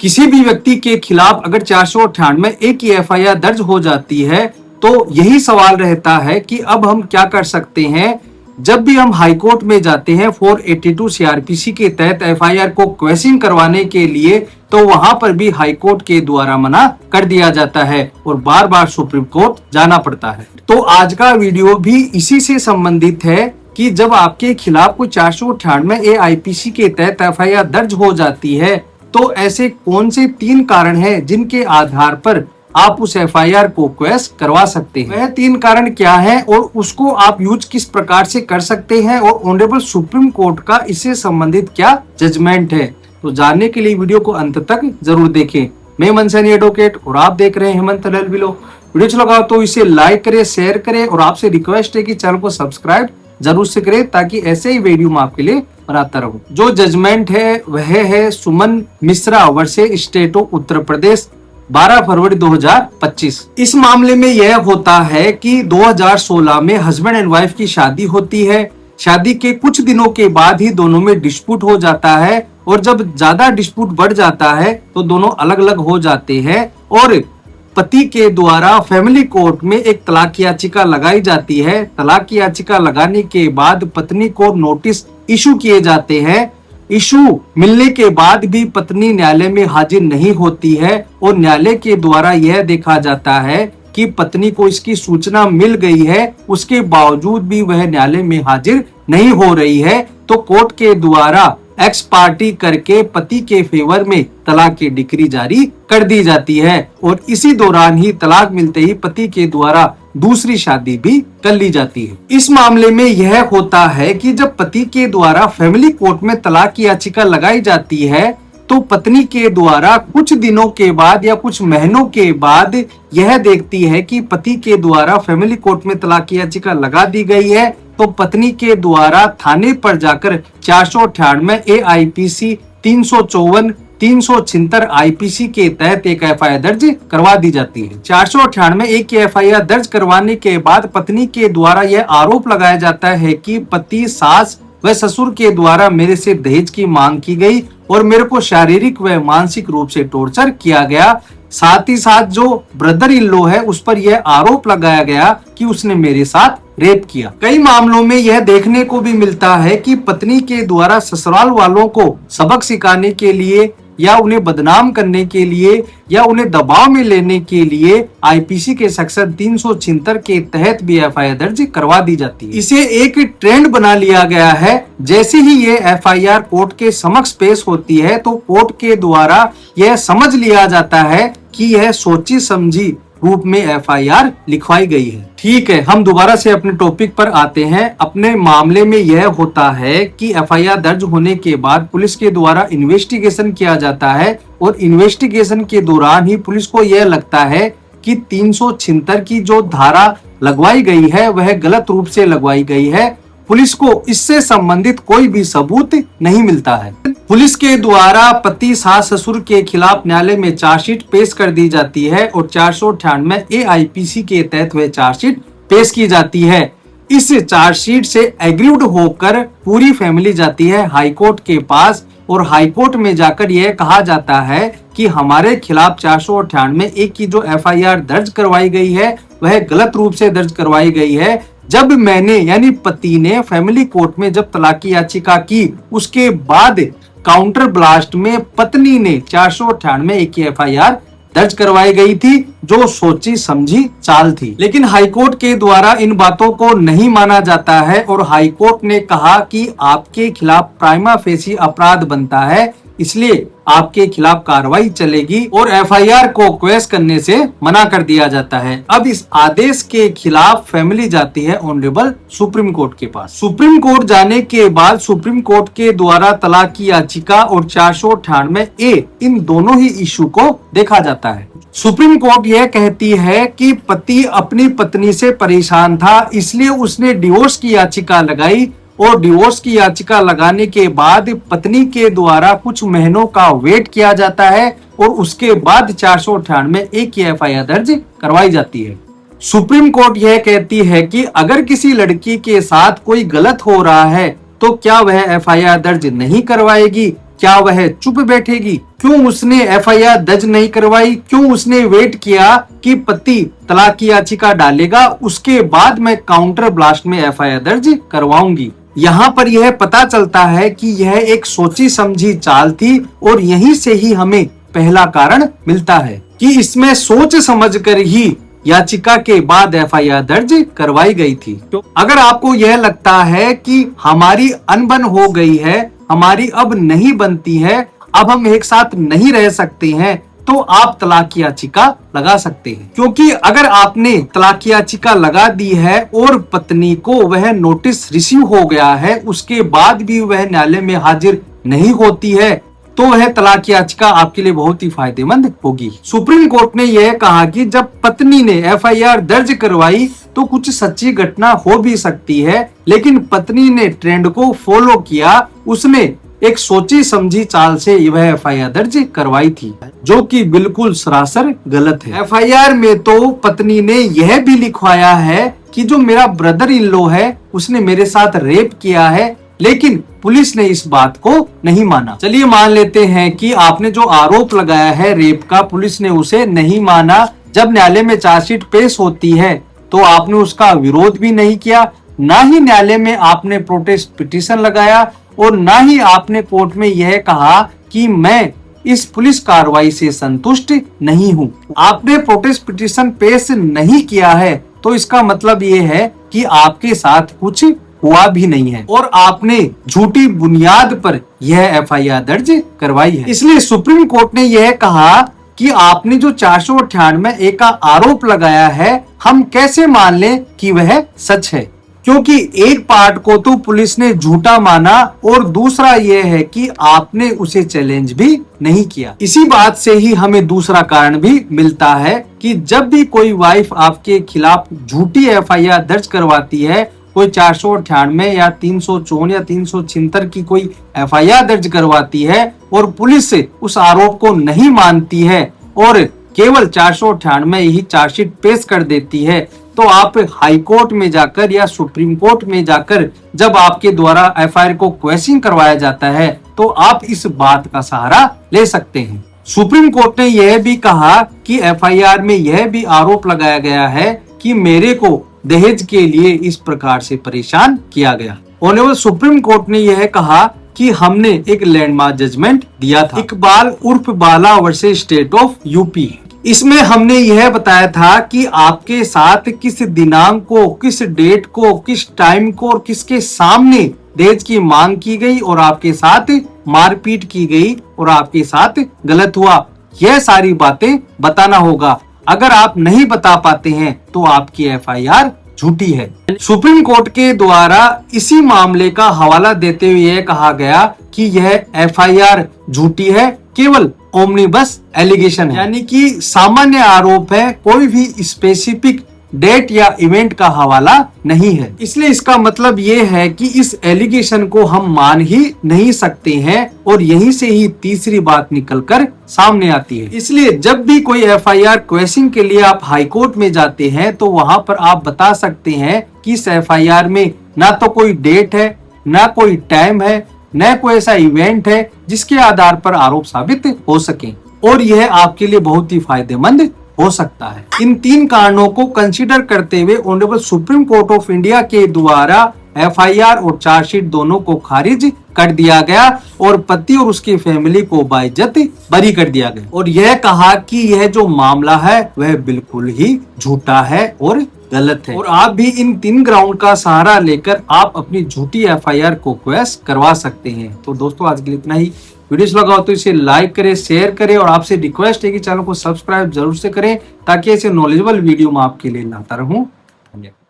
किसी भी व्यक्ति के खिलाफ अगर 498 की एफआईआर दर्ज हो जाती है तो यही सवाल रहता है कि अब हम क्या कर सकते हैं। जब भी हम हाई कोर्ट में जाते हैं 482 सीआरपीसी के तहत एफआईआर को क्वेश्चन करवाने के लिए, तो वहां पर भी हाई कोर्ट के द्वारा मना कर दिया जाता है और बार बार सुप्रीम कोर्ट जाना पड़ता है। तो आज का वीडियो भी इसी से संबंधित है कि जब आपके खिलाफ कोई 498 आईपीसी के तहत एफआईआर दर्ज हो जाती है तो ऐसे कौन से 3 कारण हैं जिनके आधार पर आप उस एफआईआर को क्वेश करवा सकते हैं। वह 3 कारण क्या है और उसको आप यूज किस प्रकार से कर सकते हैं और ऑनरेबल सुप्रीम कोर्ट का इससे संबंधित क्या जजमेंट है। तो जानने के लिए वीडियो को अंत तक जरूर देखें। मैं मनसैनी एडवोकेट और आप देख रहे हैं हेमंत LLB लॉ। वीडियो अच्छा लगा तो इसे लाइक करें, शेयर करें और आपसे रिक्वेस्ट है कि चैनल को सब्सक्राइब जरूर से करें ताकि ऐसे ही वीडियो मैं आपके लिए बनाता रहूं। जो जजमेंट है वह है सुमन Mishra versus state of Uttar Pradesh 12 फरवरी 2025। इस मामले में यह होता है कि 2016 में हस्बैंड एंड वाइफ की शादी होती है। शादी के कुछ दिनों के बाद ही दोनों में डिस्प्यूट हो जाता है और जब ज्यादा डिस्प्यूट बढ़ जाता है तो दोनों अलग अलग हो जाते हैं और पति के द्वारा फैमिली कोर्ट में एक तलाक याचिका लगाई जाती है। तलाक याचिका लगाने के बाद पत्नी को नोटिस इशू किए जाते हैं। इशू मिलने के बाद भी पत्नी न्यायालय में हाजिर नहीं होती है और न्यायालय के द्वारा यह देखा जाता है कि पत्नी को इसकी सूचना मिल गई है, उसके बावजूद भी वह न्यायालय में हाजिर नहीं हो रही है। तो कोर्ट के द्वारा एक्स पार्टी करके पति के फेवर में तलाक की डिक्री जारी कर दी जाती है और इसी दौरान ही तलाक मिलते ही पति के द्वारा दूसरी शादी भी कर ली जाती है। इस मामले में यह होता है कि जब पति के द्वारा फैमिली कोर्ट में तलाक की याचिका लगाई जाती है तो पत्नी के द्वारा कुछ दिनों के बाद या कुछ महीनों के बाद यह देखती है कि पति के द्वारा फैमिली कोर्ट में तलाक की याचिका लगा दी गई है तो पत्नी के द्वारा थाने पर जाकर 498 आईपीसी 354 376 आईपीसी के तहत एक एफआईआर दर्ज करवा दी जाती है। 498 की एफआईआर दर्ज करवाने के बाद पत्नी के द्वारा यह आरोप लगाया जाता है कि पति, सास व ससुर के द्वारा मेरे से दहेज की मांग की गई और मेरे को शारीरिक व मानसिक रूप से टॉर्चर किया गया। साथ ही साथ जो ब्रदर इन लॉ है उस पर यह आरोप लगाया गया कि उसने मेरे साथ रेप किया। कई मामलों में यह देखने को भी मिलता है कि पत्नी के द्वारा ससुराल वालों को सबक सिखाने के लिए या उन्हें बदनाम करने के लिए या उन्हें दबाव में लेने के लिए आईपीसी के सेक्शन 376 के तहत भी एफआईआर दर्ज करवा दी जाती है। इसे एक ट्रेंड बना लिया गया है। जैसे ही ये एफआईआर कोर्ट के समक्ष पेश होती है तो कोर्ट के द्वारा यह समझ लिया जाता है कि यह सोची समझी रूप में एफआईआर लिखवाई गई है। ठीक है, हम दोबारा से अपने टॉपिक पर आते हैं। अपने मामले में यह होता है कि एफआईआर दर्ज होने के बाद पुलिस के द्वारा इन्वेस्टिगेशन किया जाता है और इन्वेस्टिगेशन के दौरान ही पुलिस को यह लगता है कि 376 की जो धारा लगवाई गई है वह गलत रूप से लगवाई गई है। पुलिस को इससे संबंधित कोई भी सबूत नहीं मिलता है। पुलिस के द्वारा पति, सास, ससुर के खिलाफ न्यायालय में चार्जशीट पेश कर दी जाती है और 498 आईपीसी के तहत वह चार्जशीट पेश की जाती है। इस चार्जशीट से एग्रीव्ड होकर पूरी फैमिली जाती है हाई कोर्ट के पास और हाई कोर्ट में जाकर यह कहा जाता है कि हमारे खिलाफ 498 की जो एफआईआर दर्ज करवाई गई है वह गलत रूप से दर्ज करवाई गई है। जब मैंने यानी पति ने फैमिली कोर्ट में जब तलाक की याचिका की उसके बाद काउंटर ब्लास्ट में पत्नी ने 498 की एफआईआर दर्ज करवाई गई थी जो सोची समझी चाल थी। लेकिन हाईकोर्ट के द्वारा इन बातों को नहीं माना जाता है और हाईकोर्ट ने कहा कि आपके खिलाफ प्राइमा फेसी अपराध बनता है, इसलिए आपके खिलाफ कार्रवाई चलेगी और एफआईआर को क्वेश करने से मना कर दिया जाता है। अब इस आदेश के खिलाफ फैमिली जाती है ऑनरेबल सुप्रीम कोर्ट के पास। सुप्रीम कोर्ट जाने के बाद सुप्रीम कोर्ट के द्वारा तलाक की याचिका और 498 इन दोनों ही इशू को देखा जाता है। सुप्रीम कोर्ट यह कहती है कि पति अपनी पत्नी से परेशान था, इसलिए उसने डिवोर्स की याचिका लगाई और डिवोर्स की याचिका लगाने के बाद पत्नी के द्वारा कुछ महीनों का वेट किया जाता है और उसके बाद 498 की एफआईआर दर्ज करवाई जाती है। सुप्रीम कोर्ट यह कहती है कि अगर किसी लड़की के साथ कोई गलत हो रहा है तो क्या वह एफआईआर दर्ज नहीं करवाएगी, क्या वह चुप बैठेगी? क्यों उसने एफआईआर दर्ज नहीं करवाई? क्यों उसने वेट किया कि पति तलाक की याचिका डालेगा, उसके बाद मैं काउंटर ब्लास्ट में एफआईआर दर्ज करवाऊंगी? यहाँ पर यह पता चलता है कि यह एक सोची समझी चाल थी और यहीं से ही हमें पहला कारण मिलता है कि इसमें सोच समझकर ही याचिका के बाद एफआईआर दर्ज करवाई गई थी। तो अगर आपको यह लगता है कि हमारी अनबन हो गई है, हमारी अब नहीं बनती है, अब हम एक साथ नहीं रह सकते हैं, तो आप तलाक की याचिका लगा सकते हैं। क्योंकि अगर आपने तलाक की याचिका लगा दी है और पत्नी को वह नोटिस रिसीव हो गया है, उसके बाद भी वह न्यायालय में हाजिर नहीं होती है, तो वह तलाक याचिका आपके लिए बहुत ही फायदेमंद होगी। सुप्रीम कोर्ट ने यह कहा कि जब पत्नी ने एफआईआर दर्ज करवाई तो कुछ सच्ची घटना हो भी सकती है, लेकिन पत्नी ने ट्रेंड को फॉलो किया, उसने एक सोची समझी चाल से वह एफआईआर दर्ज करवाई थी, जो कि बिल्कुल सरासर गलत है। एफआईआर में तो पत्नी ने यह भी लिखवाया है कि जो मेरा ब्रदर इन लॉ है उसने मेरे साथ रेप किया है, लेकिन पुलिस ने इस बात को नहीं माना। चलिए मान लेते हैं कि आपने जो आरोप लगाया है रेप का, पुलिस ने उसे नहीं माना। जब न्यायालय में चार्जशीट पेश होती है तो आपने उसका विरोध भी नहीं किया, ना ही न्यायालय में आपने प्रोटेस्ट पिटीशन लगाया और ना ही आपने कोर्ट में यह कहा कि मैं इस पुलिस कार्रवाई से संतुष्ट नहीं हूँ। आपने प्रोटेस्ट पिटीशन पेश नहीं किया है तो इसका मतलब ये है कि आपके साथ कुछ हुआ भी नहीं है और आपने झूठी बुनियाद पर यह एफआईआर दर्ज करवाई है। इसलिए सुप्रीम कोर्ट ने यह कहा कि आपने जो 498A का आरोप लगाया है, हम कैसे मान लें कि वह सच है, क्योंकि एक पार्ट को तो पुलिस ने झूठा माना और दूसरा यह है कि आपने उसे चैलेंज भी नहीं किया। इसी बात से ही हमें दूसरा कारण भी मिलता है कि जब भी कोई वाइफ आपके खिलाफ झूठी एफआईआर दर्ज करवाती है, कोई 498 या 354 या 376 की कोई एफआईआर दर्ज करवाती है और पुलिस उस आरोप को नहीं मानती है और केवल 498 ही चार्जशीट पेश कर देती है, तो आप हाई कोर्ट में जाकर या सुप्रीम कोर्ट में जाकर जब आपके द्वारा एफआईआर को क्वेश्चन करवाया जाता है तो आप इस बात का सहारा ले सकते हैं। सुप्रीम कोर्ट ने यह भी कहा कि एफआईआर में यह भी आरोप लगाया गया है कि मेरे को दहेज के लिए इस प्रकार से परेशान किया गया। ऑनरेबल सुप्रीम कोर्ट ने यह कहा कि हमने एक लैंडमार्क जजमेंट दिया था, इकबाल उर्फ बाला वर्सेस स्टेट ऑफ यूपी। इसमें हमने यह बताया था कि आपके साथ किस दिनांक को, किस डेट को, किस टाइम को और किसके सामने दहेज की मांग की गई और आपके साथ मारपीट की गई और आपके साथ गलत हुआ, यह सारी बातें बताना होगा। अगर आप नहीं बता पाते हैं तो आपकी एफआईआर झूठी है। सुप्रीम कोर्ट के द्वारा इसी मामले का हवाला देते हुए यह कहा गया कि यह एफआईआर झूठी है, केवल ओमनिबस एलिगेशन है, यानी कि सामान्य आरोप है, कोई भी स्पेसिफिक डेट या इवेंट का हवाला नहीं है। इसलिए इसका मतलब ये है कि इस एलिगेशन को हम मान ही नहीं सकते हैं और यहीं से ही तीसरी बात निकलकर सामने आती है। इसलिए जब भी कोई एफआईआर क्वेश्चन के लिए आप हाई कोर्ट में जाते हैं तो वहां पर आप बता सकते हैं कि इस एफआईआर में ना तो कोई डेट है, ना कोई टाइम है, न कोई ऐसा इवेंट है जिसके आधार पर आरोप साबित हो सके और यह आपके लिए बहुत ही फायदेमंद हो सकता है। इन तीन कारणों को कंसीडर करते हुए honourable supreme court of India के द्वारा एफआईआर और चार्जशीट दोनों को खारिज कर दिया गया और पति और उसकी फैमिली को बाइज्जत बरी कर दिया गया और यह कहा कि यह जो मामला है वह बिल्कुल ही झूठा है और गलत है और आप भी इन तीन ग्राउंड का सहारा लेकर आप अपनी झूठी एफआईआर को क्वेश करवा सकते हैं। तो दोस्तों आज के लिए इतना ही। वीडियोस लगा हो तो इसे लाइक करें, शेयर करें और आपसे रिक्वेस्ट है कि चैनल को सब्सक्राइब जरूर से करें ताकि ऐसे नॉलेजेबल वीडियो मैं आपके लिए लाता रहूं। धन्यवाद।